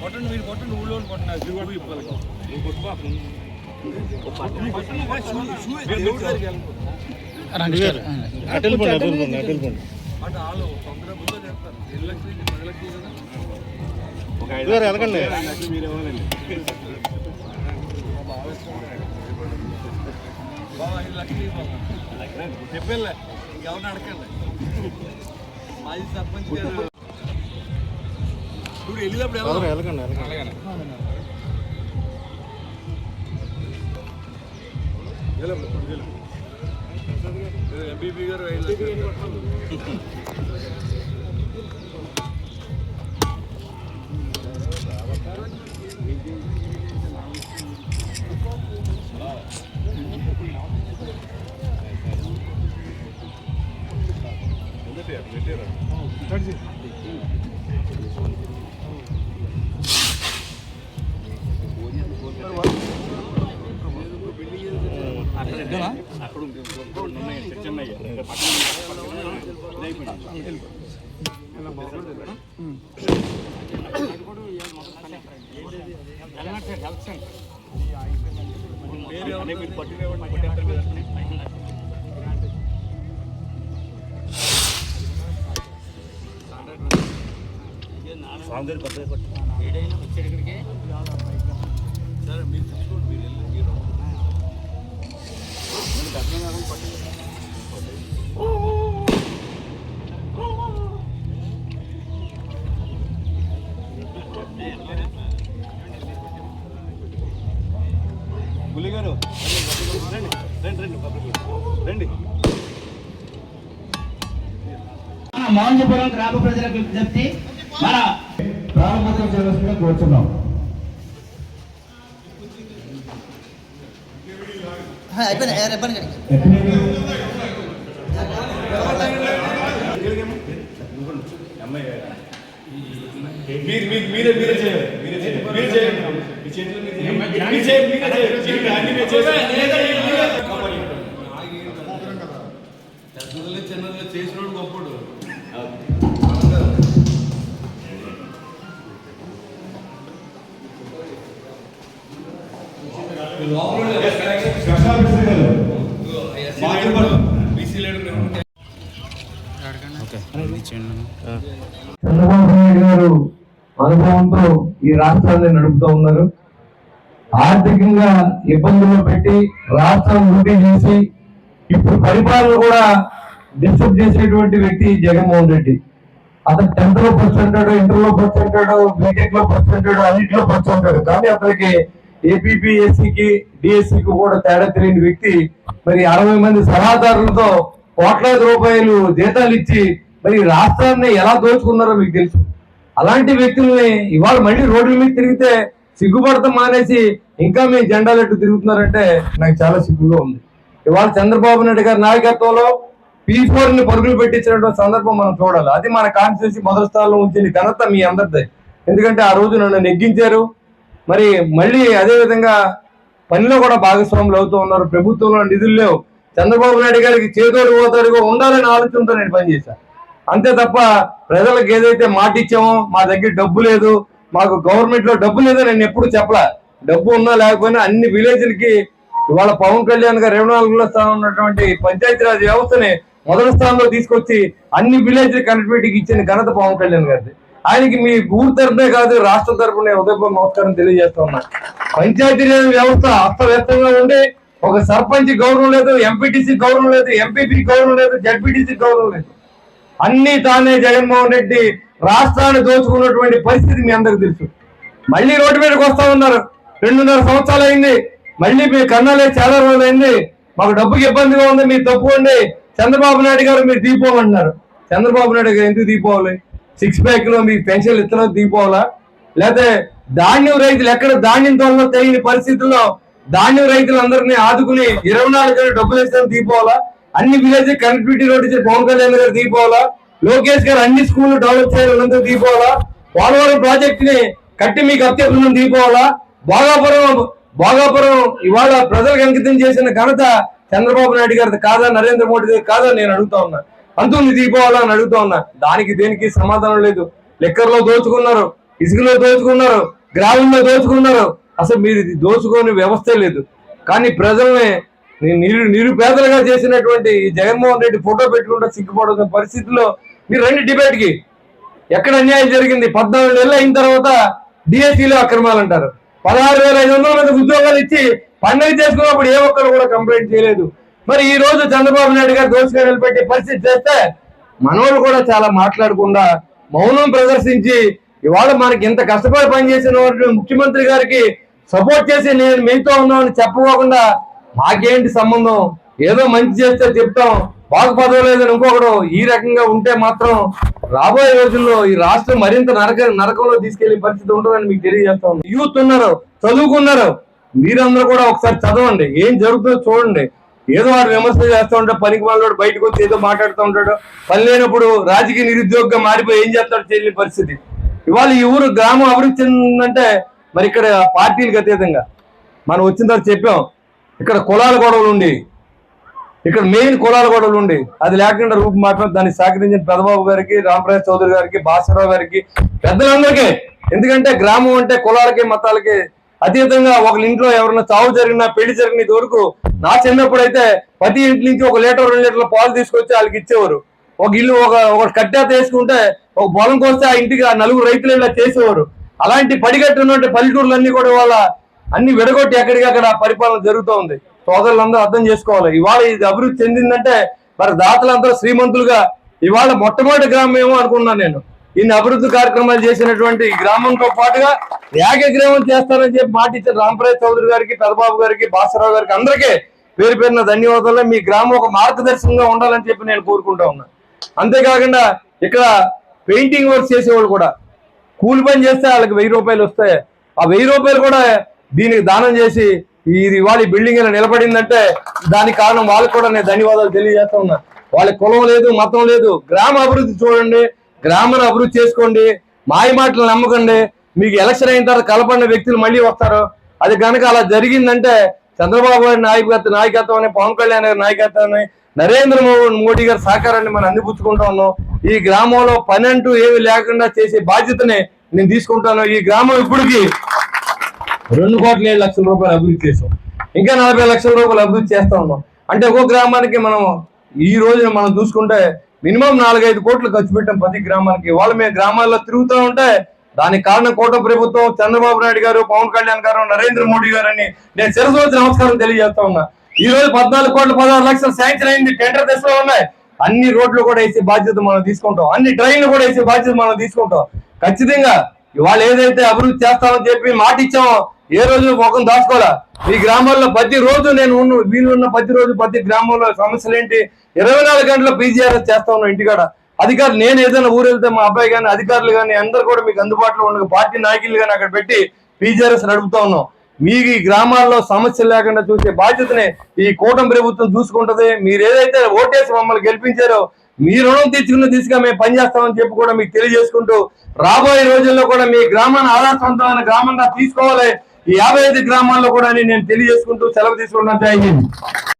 కొట్టండి మీరు కొట్టండి ఊళ్ళో కొట్టినారు శ్రీగొడవ ఇప్పాలి అంటే వాళ్ళు తొందరగా ముందు చేస్తారు 7 లక్షలు 10 లక్షలు కదా ఒక 5 లక్షలు వెళ్ళకండి మీరు ఇవ్వాలండి బాబా 5 లక్షలు చెప్పలే ఇంకెవరిని అడగండి మాజీ సర్పంచ్ గారు ఇప్పుడు వెళ్ళినప్పుడు వెళ్ళకండి ఎంపీపీ గారు 5 లక్షలు ఏడైనా వచ్చేటికి సరే మీరు తెచ్చుకోండి మీరు గులి గారు రండి మౌంజపురం గ్రామ ప్రజలకు విజ్ఞప్తి మన ప్రారంభోత్సవం చేయవలసిందిగా కోరుతున్నాం. చిన్నదిలో చేసినోడు గొప్పడు చంద్రబాబు నాయుడు గారు అనుభవంతో ఈ రాష్ట్రాన్ని నడుపుతూ ఉన్నారు. ఆర్థికంగా ఇబ్బందులు పెట్టి రాష్ట్రాన్ని వృద్ధి చేసి ఇప్పుడు పరిపాలన కూడా డిస్టర్బ్ చేసేటువంటి వ్యక్తి జగన్మోహన్ రెడ్డి. అతను 10th లో ఫస్ట్ అంటాడు, ఇంటర్ లో ఫస్ట్ అంటాడు, బీటెక్ లో ఫస్ట్ అంటాడు, అన్నింటిలో ఫస్ట్ అంటాడు. కానీ అతనికి ఏపీపీ ఎస్సీకి డిఎస్సికి కూడా తేడా తెలియని వ్యక్తి మరి 60 మంది సలహాదారులతో కోట్లాది రూపాయలు జీతాలు ఇచ్చి మరి రాష్ట్రాన్ని ఎలా దోచుకున్నారో మీకు తెలుసు. అలాంటి వ్యక్తుల్ని ఇవాళ మళ్ళీ రోడ్ల మీద తిరిగితే సిగ్గుపడతాం మానేసి ఇంకా మీ జెండాలెట్టు తిరుగుతున్నారంటే నాకు చాలా సిగ్గుగా ఉంది. ఇవాళ చంద్రబాబు నాయుడు గారి నాయకత్వంలో P4 ని పరుగులు పెట్టించినటువంటి సందర్భం మనం చూడాలి. అది మన కాన్స్టిట్యూన్సీ మొదటి స్థానంలో ఉంచిన ఘనత మీ అందరిదే. ఎందుకంటే ఆ రోజు నన్ను నెగ్గించారు. మరి మళ్ళీ అదే విధంగా పనిలో కూడా భాగస్వాములు అవుతూ ఉన్నారు. ప్రభుత్వంలో నిధులు లేవు. చంద్రబాబు నాయుడు గారికి చేదోడు పోతాడుగా ఉండాలని ఆలోచనతో నేను పనిచేశాను. అంతే తప్ప ప్రజలకు ఏదైతే మాట ఇచ్చామో మా దగ్గర డబ్బు లేదు, మాకు గవర్నమెంట్ లో డబ్బు లేదో నేను ఎప్పుడు చెప్పలే. డబ్బు ఉన్నా లేకపోయినా అన్ని విలేజ్లకి ఇవాళ పవన్ కళ్యాణ్ గారు 24లో స్థానం ఉన్నటువంటి పంచాయతీరాజ్ వ్యవస్థని మొదటి స్థానంలో తీసుకొచ్చి అన్ని విలేజ్ కనెక్టివిటీకి ఇచ్చిన ఘనత పవన్ కళ్యాణ్ గారిది. ఆయనకి మీ ఊరు తరపునే కాదు రాష్ట్రం తరపున ఉదయపూర్వ నమస్కారం తెలియజేస్తా ఉన్నా. పంచాయతీరాజ్ వ్యవస్థ అస్తవ్యస్తంగా ఉండి ఒక సర్పంచ్ గౌరవం లేదు, ఎంపీటీసీ గౌరవం లేదు, ఎంపీపీ గౌరవం లేదు, జడ్పీటీసీ గౌరవం లేదు. అన్ని తానే జగన్మోహన్ రెడ్డి రాష్ట్రాన్ని దోచుకున్నటువంటి పరిస్థితి మీ అందరికి తెలుసు. మళ్ళీ రోడ్డు మీదకి వస్తా ఉన్నారు. 2.5 సంవత్సరాలు అయింది. మళ్ళీ మీ కన్నాలే చాలా రోజులు అయింది. మాకు డబ్బుకి ఇబ్బందిగా ఉంది, మీరు తప్పుకోండి. చంద్రబాబు నాయుడు గారు మీరు దీపోవాలంటున్నారు. చంద్రబాబు నాయుడు గారు ఎందుకు దీపోవాలి? 6 ప్యాక్ లో మీకు పెన్షన్లు ఇస్తున్నా దీపోవాలా? లేకపోతే ధాన్యం రైతులు ఎక్కడ ధాన్యం తోలలో తెలియని పరిస్థితుల్లో ధాన్యం రైతులందరినీ ఆదుకుని 24 గంటలు డబ్బులు ఇస్తాను దీపోవాలా? అన్ని విలేజ్ కనెక్టివిటీ రోడ్ ఇచ్చి పవన్ కళ్యాణ్ గారు దీపోవాలా? లోకేష్ గారు అన్ని స్కూళ్లు డెవలప్ చేయాలందరూ దీపోవాలా? పోలవరం ప్రాజెక్ట్ ని కట్టి మీకు అత్యవసరం దీపోవాలా? భోగాపురం ఇవాళ ప్రజలకు అంకితం చేసిన ఘనత చంద్రబాబు నాయుడు గారిది కాదా, నరేంద్ర మోడీ గారి కాదా నేను అడుగుతా ఉన్నా. అంతుంది దిగిపోవాలని అడుగుతా ఉన్నా. దానికి దేనికి సమాధానం లేదు. లెక్కర్లో దోచుకున్నారు, ఇసుకలో దోచుకున్నారు, గ్రామంలో దోచుకున్నారు. అసలు మీరు ఇది దోచుకోని వ్యవస్థే లేదు. కానీ ప్రజల్ని నిరుపేదలుగా చేసినటువంటి ఈ జగన్మోహన్ రెడ్డి ఫోటో పెట్టుకుంటే సిగ్గుపడాల్సిన పరిస్థితుల్లో మీరు రండి డిబేట్కి. ఎక్కడ అన్యాయం జరిగింది? 14 నెలలు అయిన తర్వాత డిఎస్సీలో అక్రమాలు అంటారు. 16,500 మంది ఉద్యోగాలు ఇచ్చి పండుగ చేసుకున్నప్పుడు ఏ ఒక్కరు కూడా కంప్లైంట్ చేయలేదు. మరి ఈ రోజు చంద్రబాబు నాయుడు గారు దోషుగా నిలబెట్టే పరిస్థితి చేస్తే మనోళ్ళు కూడా చాలా మాట్లాడకుండా మౌనం ప్రదర్శించి ఇవాళ మనకి ఇంత కష్టపడి పనిచేసిన ముఖ్యమంత్రి గారికి సపోర్ట్ చేసి నేను మీతో ఉన్నామని చెప్పుకోకుండా మాకేంటి సంబంధం, ఏదో మంచి చేస్తే చెప్తాం, బాగు పదవలేదని ఇంకొకడు ఈ రకంగా ఉంటే మాత్రం రాబోయే రోజుల్లో ఈ రాష్ట్రం మరింత నరకంలో తీసుకెళ్లే పరిస్థితి ఉంటుందని మీకు తెలియజేస్తా ఉంది. యూత్ ఉన్నారు, చదువుకున్నారు, మీరందరూ కూడా ఒకసారి చదవండి, ఏం జరుగుతుందో చూడండి. ఏదో వాడు విమర్శలు చేస్తూ ఉంటాడు, పనికి వాళ్ళోడు బయటకు వచ్చి ఏదో మాట్లాడుతూ ఉంటాడు. పని లేనప్పుడు రాజకీయ నిరుద్యోగంగా మారిపోయి ఏం చేస్తాడు తెలియని పరిస్థితి. ఇవాళ ఈ ఊరు గ్రామం అభివృద్ధి చెందిందంటే మరి ఇక్కడ పార్టీలకు అతీతంగా మనం వచ్చిన తర్వాత చెప్పాం. ఇక్కడ కులాల గొడవలు ఉండి, ఇక్కడ మెయిన్ కులాల గొడవలు ఉండి అది లేకుండా రూపు మాత్రం దాన్ని సహకరించిన పెదబాబు గారికి, రామప్రసాద్ చౌదరి గారికి, భాస్కరరావు గారికి, పెద్దలందరికీ. ఎందుకంటే గ్రామం అంటే కులాలకి మతాలకి అతీతంగా ఒకరి ఇంట్లో ఎవరైనా చావు జరిగినా పెళ్లి జరిగిన వరకు నా చిన్నప్పుడు అయితే ప్రతి ఇంటి నుంచి 1 లీటర్ 2 లీటర్ల పాలు తీసుకొచ్చి వాళ్ళకి ఇచ్చేవారు. ఒక ఇల్లు ఒక కట్టేత వేసుకుంటే ఒక పొలం కోస్తే ఆ ఇంటికి 4 రైతులు ఇలా చేసేవారు. అలాంటి పడిగట్టున్నటువంటి పల్లెటూర్లన్నీ కూడా వాళ్ళ అన్ని విడగొట్టి ఎక్కడికక్కడ పరిపాలన జరుగుతూ ఉంది. సోదరులందరూ అర్థం చేసుకోవాలి. ఇవాళ ఇది అభివృద్ధి చెందిందంటే మరి దాతలందరూ శ్రీమంతులుగా ఇవాళ మొట్టమొదటి గ్రామం ఏమో అనుకున్నాను నేను. ఇన్ని అభివృద్ధి కార్యక్రమాలు చేసినటువంటి ఈ గ్రామంతో పాటుగా ఏకగ్రీవం చేస్తానని చెప్పి మాట ఇచ్చిన రామప్రసాద్ చౌదరి గారికి, పెదబాబు గారికి, భాస్కరరావు గారికి అందరికీ పేరు పేరున ధన్యవాదాలు. మీ గ్రామం ఒక మార్గదర్శకంగా ఉండాలని చెప్పి నేను కోరుకుంటా ఉన్నా. అంతేకాకుండా ఇక్కడ పెయింటింగ్ వర్క్ చేసేవాళ్ళు కూడా కూలి పని చేస్తే వాళ్ళకి 1000 రూపాయలు వస్తాయి. ఆ 1000 రూపాయలు కూడా దీనికి దానం చేసి ఇది ఇవాళ బిల్డింగ్ ఇలా నిలబడిందంటే దానికి కారణం వాళ్ళకి కూడా నేను ధన్యవాదాలు తెలియజేస్తా ఉన్నా. వాళ్ళకి కులం లేదు, మతం లేదు. గ్రామ అభివృద్ధి చూడండి, గ్రామాన్ని అభివృద్ధి చేసుకోండి, మాయ మాటలు నమ్మకండి. మీకు ఎలక్షన్ అయిన తర్వాత కలపడిన వ్యక్తులు మళ్ళీ వస్తారు. అది కనుక అలా జరిగిందంటే చంద్రబాబు గారి నాయకత్వాన్ని, పవన్ కళ్యాణ్ గారి నాయకత్వాన్ని, నరేంద్ర మోడీ గారి సహకారాన్ని మనం అందిపుచ్చుకుంటా ఉన్నాం. ఈ గ్రామంలో పని అంటూ ఏమి లేకుండా చేసే బాధ్యతని నేను తీసుకుంటాను. ఈ గ్రామం ఇప్పటికి 2,7,00,000 రూపాయలు అభివృద్ధి చేసాం. ఇంకా 40 లక్షల రూపాయలు అభివృద్ధి చేస్తా ఉన్నాం. అంటే ఒక్కో గ్రామానికి మనం ఈ రోజున మనం చూసుకుంటే మినిమం 4-5 కోట్లు ఖర్చు పెట్టాం ప్రతి గ్రామానికి. వాళ్ళు మేము గ్రామాల్లో తిరుగుతూ ఉంటే దానికి కారణం కూటమి ప్రభుత్వం, చంద్రబాబు నాయుడు గారు, పవన్ కళ్యాణ్ గారు, నరేంద్ర మోడీ గారు అని నేను శిరస్సు నమస్కారం తెలియజేస్తా ఉన్నా. ఈ రోజు 14 కోట్ల 16 లక్షలు శాంక్షన్ అయింది, టెండర్ దశలో ఉన్నాయి. అన్ని రోడ్లు కూడా వేసే బాధ్యత మనం తీసుకుంటాం, అన్ని ట్రైన్లు కూడా వేసే బాధ్యత మనం తీసుకుంటాం. ఖచ్చితంగా ఇవాళ ఏదైతే అభివృద్ధి చేస్తామని చెప్పి మాట ఇచ్చామో ఏ రోజు ముఖం దాచుకోవాలా. ఈ గ్రామాల్లో ప్రతి రోజు వీలున్న ప్రతి రోజు ప్రతి గ్రామంలో సమస్యలు ఏంటి 24 గంటల పీజీఆర్ఎస్ చేస్తా ఉన్నాం ఇంటికాడ. అధికారులు నేను ఏదైనా ఊరు వెళ్తే మా అబ్బాయి కానీ అధికారులు కానీ అందరూ కూడా మీకు అందుబాటులో ఉన్న పార్టీ నాయకులు కానీ అక్కడ పెట్టి పీజీఆర్ఎస్ నడుపుతా ఉన్నాం. మీకు ఈ గ్రామాల్లో సమస్యలు లేకుండా చూసే బాధ్యతనే ఈ కూటమి ప్రభుత్వం చూసుకుంటది. మీరు ఏదైతే ఓటేసి మమ్మల్ని గెలిపించారో మీ రుణం తెచ్చుకున్న దిశగా మేము పనిచేస్తామని చెప్పి కూడా మీకు తెలియజేసుకుంటూ రాబోయే రోజుల్లో కూడా మీ గ్రామాన్ని ఆదర్శవంతమైన గ్రామంగా తీసుకోవాలి. ఈ 55 గ్రామాల్లో కూడా నేను తెలియజేసుకుంటూ సెలవు తీసుకుంటాను. జై హింద్.